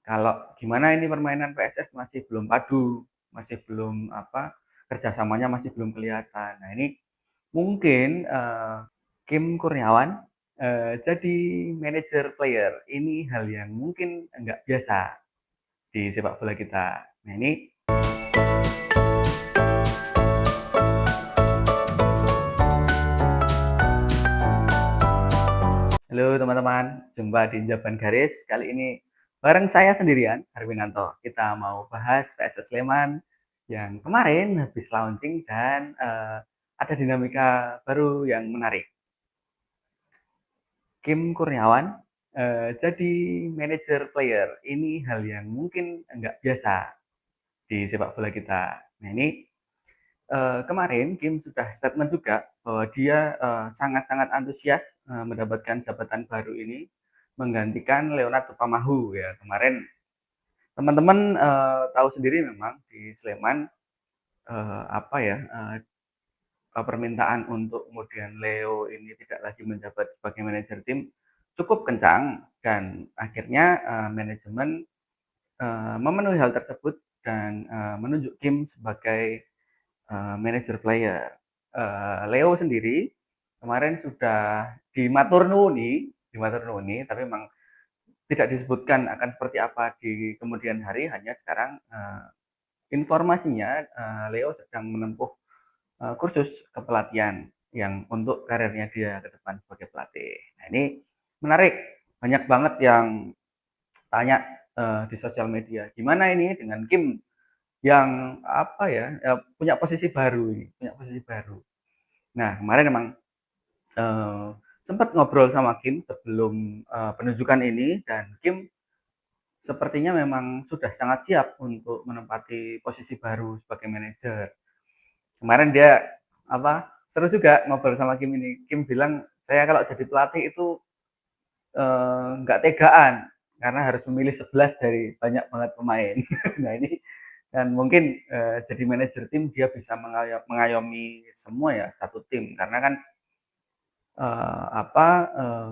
Kalau gimana ini permainan PSS masih belum padu, masih belum kerjasamanya masih belum kelihatan. Nah ini mungkin Kim Kurniawan jadi manajer player ini hal yang mungkin nggak biasa di sepak bola kita. Nah ini halo teman-teman, jumpa di Jaban Garis. Kali ini bareng saya sendirian, Harwinanto. Kita mau bahas PSS Sleman yang kemarin habis launching dan ada dinamika baru yang menarik. Kim Kurniawan jadi manajer player. Ini hal yang mungkin nggak biasa di sepak bola kita. Nah ini kemarin Kim sudah statement juga bahwa dia sangat-sangat antusias mendapatkan jabatan baru ini menggantikan Leonard Tupamahu ya. Kemarin teman-teman tahu sendiri memang di Sleman permintaan untuk kemudian Leo ini tidak lagi menjabat sebagai manajer tim cukup kencang dan akhirnya manajemen memenuhi hal tersebut dan menunjuk Kim sebagai manajer player. Leo sendiri kemarin sudah dimatur nuwuni, tapi memang tidak disebutkan akan seperti apa di kemudian hari. Hanya sekarang informasinya Leo sedang menempuh kursus kepelatihan yang untuk karirnya dia ke depan sebagai pelatih. Nah ini menarik, banyak banget yang tanya di sosial media, gimana ini dengan Kim yang punya posisi baru ini, punya posisi baru. Nah kemarin emang sempat ngobrol sama Kim sebelum penunjukan ini dan Kim sepertinya memang sudah sangat siap untuk menempati posisi baru sebagai manajer. Kemarin dia seru juga ngobrol sama Kim ini. Kim bilang saya kalau jadi pelatih itu nggak tegaan karena harus memilih 11 dari banyak banget pemain. Nah ini dan mungkin jadi manajer tim dia bisa mengayomi semua ya satu tim karena kan uh, apa uh,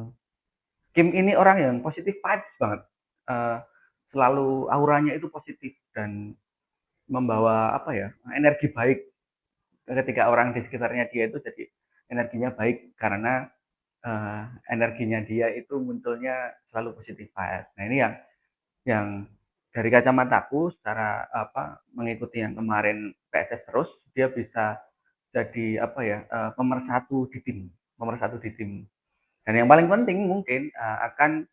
Kim ini orang yang positif vibes banget. Uh, Selalu auranya itu positif dan membawa energi baik ketika orang di sekitarnya dia itu jadi energinya baik karena energinya dia itu munculnya selalu positif vibes. Nah ini yang dari kacamataku secara mengikuti yang kemarin PSS terus dia bisa jadi pemersatu di tim dan yang paling penting mungkin akan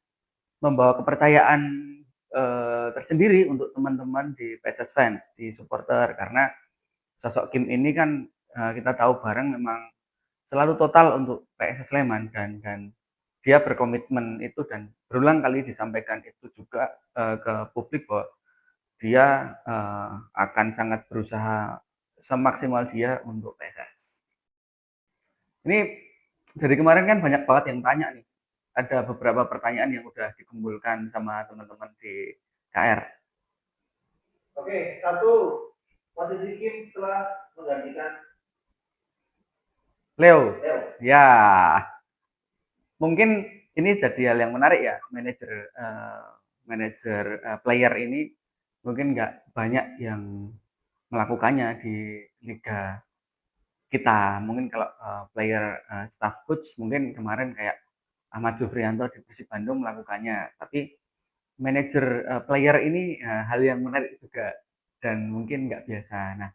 membawa kepercayaan tersendiri untuk teman-teman di PSS fans di supporter karena sosok Kim ini kan kita tahu bareng memang selalu total untuk PSS Sleman dan dia berkomitmen itu dan berulang kali disampaikan itu juga ke publik bahwa dia akan sangat berusaha semaksimal dia untuk PSS. Ini dari kemarin kan banyak banget yang tanya nih. Ada beberapa pertanyaan yang udah dikumpulkan sama teman-teman di KR. Oke, satu posisi Kim setelah menggantikan Leo. Ya, mungkin ini jadi hal yang menarik ya, manajer player ini mungkin nggak banyak yang melakukannya di liga kita. Mungkin kalau player staff coach mungkin kemarin kayak Ahmad Jufrianto di Persib Bandung melakukannya, tapi manajer player ini hal yang menarik juga dan mungkin nggak biasa. Nah,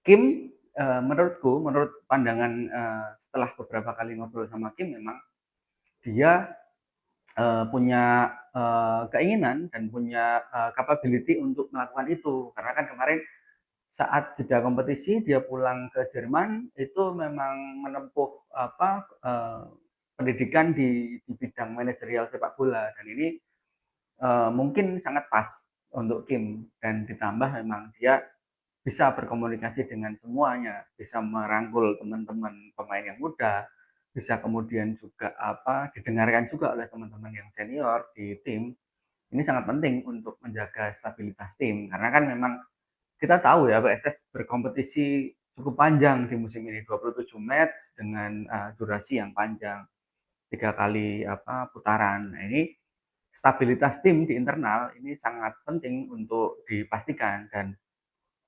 Kim menurut pandangan setelah beberapa kali ngobrol sama Kim memang dia punya keinginan dan punya capability untuk melakukan itu karena kan kemarin saat jeda kompetisi dia pulang ke Jerman itu memang menempuh pendidikan di bidang manajerial sepak bola dan ini mungkin sangat pas untuk Kim dan ditambah memang dia bisa berkomunikasi dengan semuanya, bisa merangkul teman-teman pemain yang muda, bisa kemudian juga didengarkan juga oleh teman-teman yang senior di tim. Ini sangat penting untuk menjaga stabilitas tim karena kan memang kita tahu ya PSS berkompetisi cukup panjang di musim ini 27 match dengan durasi yang panjang 3 kali putaran. Nah, ini stabilitas tim di internal ini sangat penting untuk dipastikan dan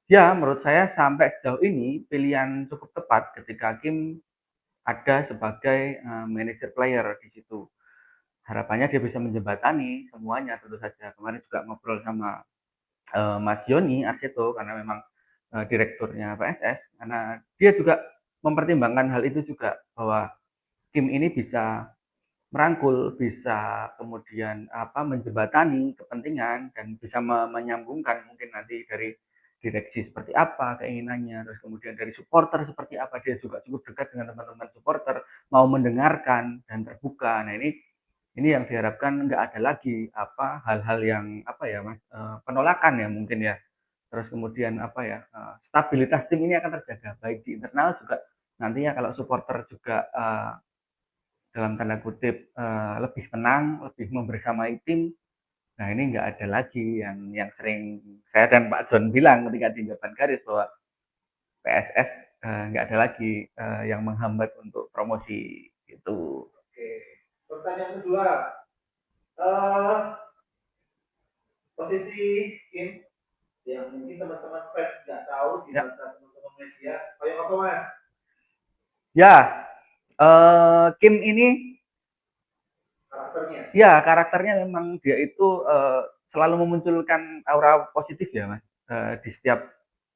ya menurut saya sampai sejauh ini pilihan cukup tepat ketika Kim ada sebagai, manajer player di situ. Harapannya dia bisa menjembatani semuanya tentu saja. Kemarin juga ngobrol sama, Mas Yoni Arseto karena memang, direkturnya PSS, karena dia juga mempertimbangkan hal itu juga, bahwa Kim ini bisa merangkul, bisa kemudian apa, menjembatani kepentingan dan bisa menyambungkan mungkin nanti dari direksi seperti apa keinginannya, terus kemudian dari supporter seperti apa, dia juga cukup dekat dengan teman-teman supporter, mau mendengarkan dan terbuka. Nah ini yang diharapkan nggak ada lagi apa, hal-hal yang apa ya Mas, penolakan ya mungkin ya. Terus kemudian apa ya, stabilitas tim ini akan terjaga, baik di internal juga nantinya kalau supporter juga, dalam tanda kutip, lebih tenang, lebih membersamai tim. Nah ini nggak ada lagi yang sering saya dan Pak John bilang ketika di Japan Garis bahwa PSS, nggak ada lagi, yang menghambat untuk promosi gitu. Oke. Pertanyaan kedua, eh posisi Kim yang mungkin teman-teman fans nggak tahu di Ya, mata teman-teman media, kayak apa mas? ya, Kim ini Karakternya. ya karakternya memang dia itu, selalu memunculkan aura positif ya Mas, di setiap,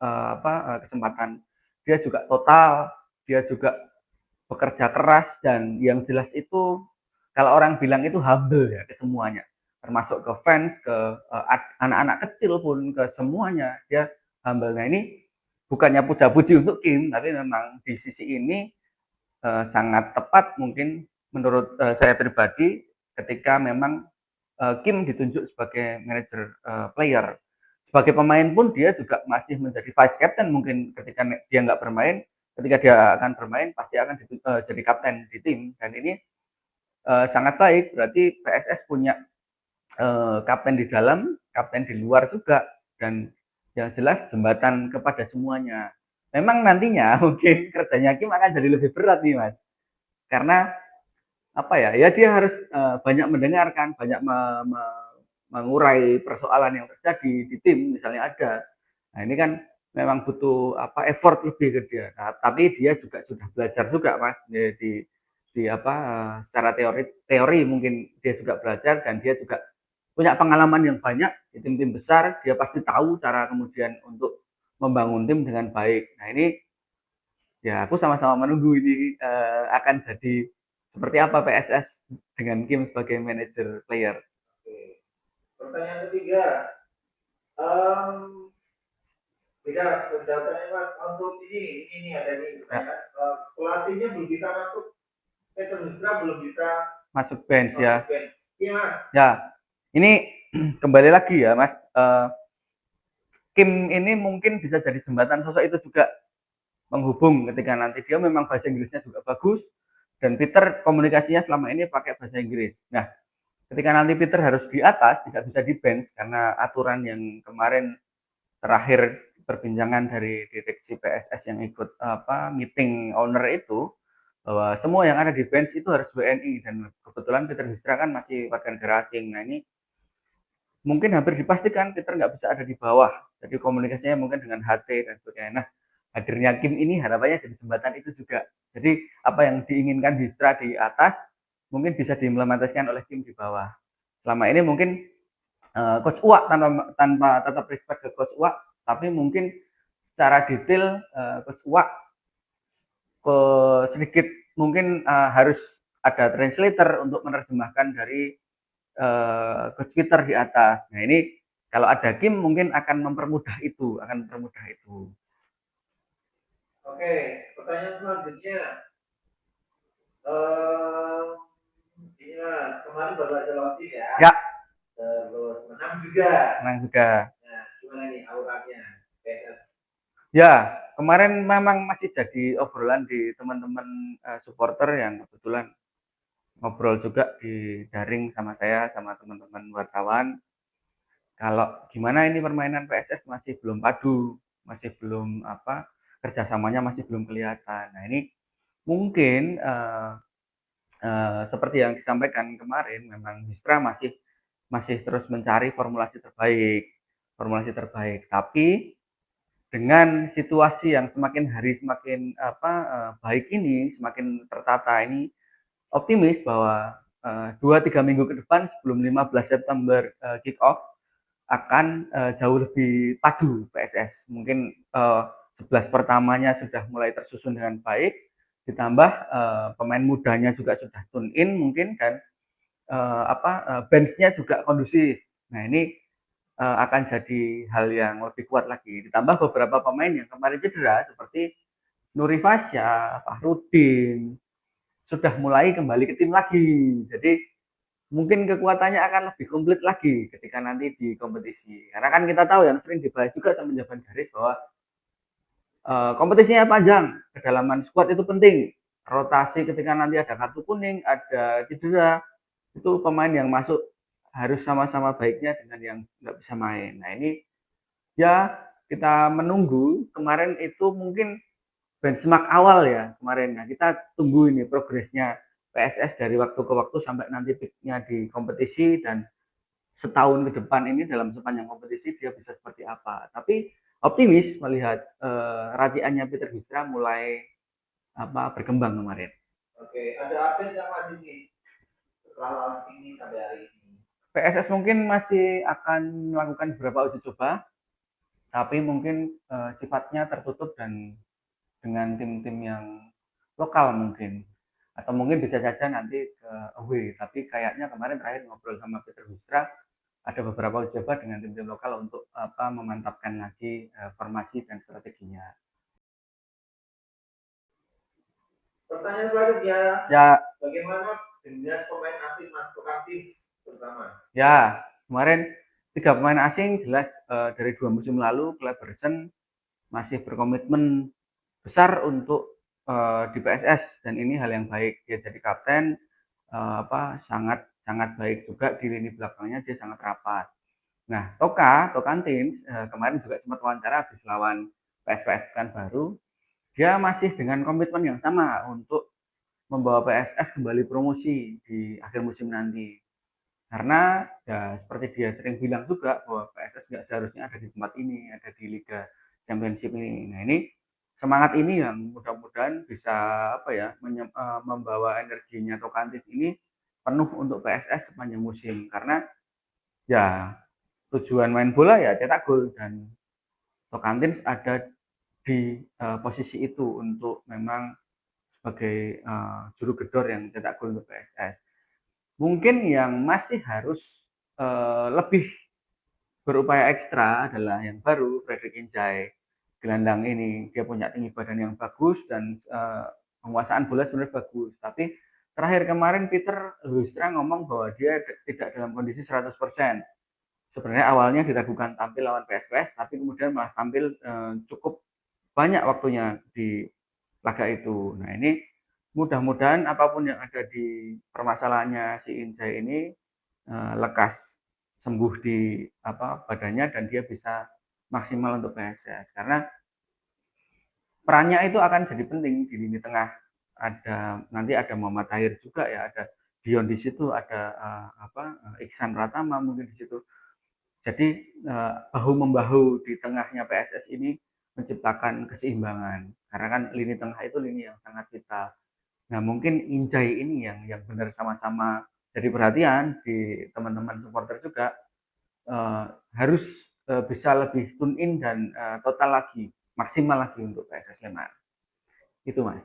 apa, kesempatan. Dia juga total, dia juga bekerja keras dan yang jelas itu kalau orang bilang itu humble ya ke semuanya, termasuk ke fans, ke anak-anak kecil pun, ke semuanya dia humble. Nah ini bukannya puja-puji untuk Kim, tapi memang di sisi ini sangat tepat mungkin menurut saya pribadi ketika memang Kim ditunjuk sebagai manajer player. Sebagai pemain pun dia juga masih menjadi vice captain mungkin ketika dia nggak bermain, ketika dia akan bermain pasti akan jadi kapten di tim dan ini sangat baik berarti PSS punya kapten di dalam, kapten di luar juga dan yang jelas jembatan kepada semuanya. Memang nantinya mungkin kerjanya Kim akan jadi lebih berat nih mas, karena apa ya, ya dia harus banyak mendengarkan, banyak mengurai persoalan yang terjadi di tim misalnya ada. Nah ini kan memang butuh apa effort lebih ke dia. Nah, tapi dia juga sudah belajar juga mas di apa secara teori mungkin dia juga belajar dan dia juga punya pengalaman yang banyak di tim-tim besar. Dia pasti tahu cara kemudian untuk membangun tim dengan baik. Nah ini ya aku sama-sama menunggu ini akan jadi seperti apa PSS dengan Kim sebagai manajer player. Oke. Pertanyaan ketiga, um, beda pendapatannya mas untuk ini ada nih Ya, pertanyaan pelatihnya belum bisa masuk, Musra belum bisa masuk bench masuk ya. bench. Iya mas. Ya, ini kembali lagi ya Mas. Kim ini mungkin bisa jadi jembatan sosok itu juga menghubung ketika nanti dia memang bahasa Inggrisnya juga bagus dan Peter komunikasinya selama ini pakai bahasa Inggris. Nah, ketika nanti Peter harus di atas tidak bisa di bench karena aturan yang kemarin terakhir perbincangan dari direksi PSS yang ikut apa meeting owner itu bahwa semua yang ada di bench itu harus WNI dan kebetulan Peter Histra kan masih warga negara asing. Nah ini mungkin hampir dipastikan Peter nggak bisa ada di bawah. Jadi komunikasinya mungkin dengan HT dan sebagainya. Nah, hadirnya Kim ini harapannya jadi jembatan itu juga. Jadi apa yang diinginkan Histra di atas mungkin bisa diimplementasikan oleh Kim di bawah. Selama ini mungkin Coach Uwak tanpa tetap respect ke Coach Uwak, tapi mungkin secara detail Coach Uwak sedikit mungkin harus ada translator untuk menerjemahkan dari Coach Peter di atas. Nah ini kalau ada Kim mungkin akan mempermudah itu, akan mempermudah itu. Oke, pertanyaan selanjutnya, eh ini mas kemarin baru aja launching ya, Ya, terus menang juga. menang juga. Nah gimana nih auranya PSS? Ya, kemarin memang masih jadi obrolan di teman-teman supporter yang kebetulan ngobrol juga di daring sama saya sama teman-teman wartawan. Kalau gimana ini permainan PSS masih belum padu, masih belum apa kerjasamanya masih belum kelihatan. Nah ini mungkin seperti yang disampaikan kemarin, memang Histra masih masih terus mencari formulasi terbaik. Tapi dengan situasi yang semakin hari semakin baik ini, semakin tertata ini, optimis bahwa 2-3 minggu ke depan sebelum 15 September kick off akan jauh lebih padu PSS. Mungkin 11 pertamanya sudah mulai tersusun dengan baik, ditambah pemain mudanya juga sudah tune in mungkin, dan bench-nya juga kondusif. Nah ini akan jadi hal yang lebih kuat lagi. Ditambah beberapa pemain yang kemarin cedera seperti Nuri Fasya, Fahrudin, sudah mulai kembali ke tim lagi. Jadi mungkin kekuatannya akan lebih komplit lagi ketika nanti di kompetisi. Karena kan kita tahu yang sering dibahas juga sama Javan Garis bahwa kompetisinya panjang, kedalaman squad itu penting. Rotasi ketika nanti ada kartu kuning, ada cedera, itu pemain yang masuk harus sama-sama baiknya dengan yang nggak bisa main. Nah ini ya kita menunggu. Kemarin itu mungkin benchmark awal ya kemarin. Nah kita tunggu ini progresnya PSS dari waktu ke waktu sampai nanti peaknya di kompetisi, dan setahun ke depan ini dalam sepanjang kompetisi dia bisa seperti apa. Tapi optimis melihat raciannya Peter Gistra mulai berkembang kemarin. Oke, ada update yang masih nih setelah lawan ini sampai hari ini? PSS mungkin masih akan melakukan beberapa uji coba, tapi mungkin sifatnya tertutup dan dengan tim-tim yang lokal mungkin, atau mungkin bisa saja nanti ke away. Tapi kayaknya kemarin terakhir ngobrol sama Peter Wistra, ada beberapa uji coba dengan tim-tim lokal untuk memantapkan lagi formasi dan strateginya. Pertanyaan selanjutnya, Ya, bagaimana dengan pemain asing masuk aktif terutama? ya kemarin 3 pemain asing jelas dari 2 musim lalu Cleberson masih berkomitmen besar untuk di PSS, dan ini hal yang baik. Dia jadi kapten, sangat sangat baik juga di lini belakangnya, dia sangat rapat. Nah, Tocantins kemarin juga sempat wawancara habis lawan PSPS Pekanbaru. Dia masih dengan komitmen yang sama untuk membawa PSS kembali promosi di akhir musim nanti. Karena ya seperti dia sering bilang juga bahwa PSS nggak seharusnya ada di tempat ini, ada di Liga Championship ini. Nah ini semangat ini yang mudah-mudahan bisa membawa energinya Tocantins ini penuh untuk PSS sepanjang musim. Karena ya tujuan main bola ya cetak gol, dan Tocantins ada di posisi itu untuk memang sebagai juru gedor yang cetak gol untuk PSS. Mungkin yang masih harus lebih berupaya ekstra adalah yang baru, Frederick Injai. Gelandang ini dia punya tinggi badan yang bagus dan penguasaan bola sebenarnya bagus. Tapi terakhir kemarin Peter Lustra ngomong bahwa dia tidak dalam kondisi 100%. Sebenarnya awalnya diragukan tampil lawan PSPS, tapi kemudian malah tampil cukup banyak waktunya di laga itu. Nah ini mudah-mudahan apapun yang ada di permasalahannya si Injai ini lekas sembuh di badannya, dan dia bisa maksimal untuk PSS, karena perannya itu akan jadi penting di lini tengah. Nanti ada Muhammad Tahir juga ya, ada Dion di situ, ada Iksan Pratama mungkin di situ. Jadi bahu membahu di tengahnya PSS ini menciptakan keseimbangan, karena kan lini tengah itu lini yang sangat vital. Nah mungkin Injai ini yang benar sama-sama jadi perhatian di teman-teman supporter juga, harus bisa lebih tune in dan total lagi, maksimal lagi untuk PSS Sleman. Itu mas.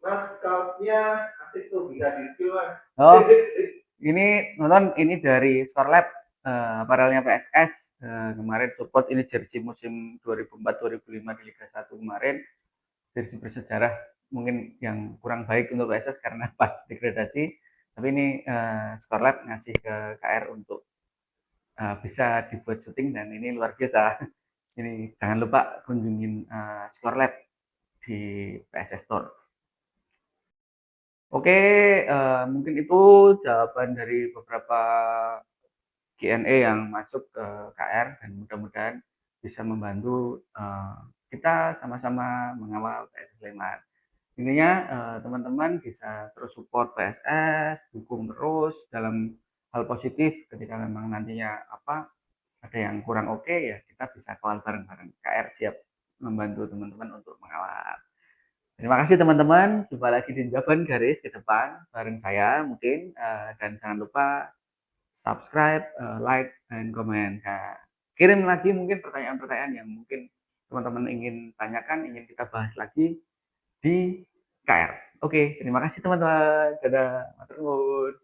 Mas, kaosnya asik tuh, bisa di skill mas. Oh, ini nonton ini dari Scorelab, paralelnya PSS. Kemarin support ini jersey musim 2004-2005 di Liga 1 kemarin, jersey bersejarah, mungkin yang kurang baik untuk PSS karena pas degradasi, tapi ini Scorelab ngasih ke KR untuk bisa dibuat syuting, dan ini luar biasa. Ini jangan lupa kunjungin Scorelab di PSS Store. Oke, mungkin itu jawaban dari beberapa Q&A yang masuk ke KR, dan mudah-mudahan bisa membantu kita sama-sama mengawal PSS Sleman. Intinya teman-teman bisa terus support PSS, dukung terus dalam hal positif ketika memang nantinya ada yang kurang oke ya kita bisa kawal bareng-bareng. KR siap membantu teman-teman untuk mengawal. Terima kasih teman-teman. Jumpa lagi di Jawaban Garis ke depan bareng saya mungkin dan jangan lupa subscribe, like, dan komen. Nah, kirim lagi mungkin pertanyaan-pertanyaan yang mungkin teman-teman ingin tanyakan, ingin kita bahas lagi di KR. Oke, terima kasih teman-teman. Dadah. Matur nuwun.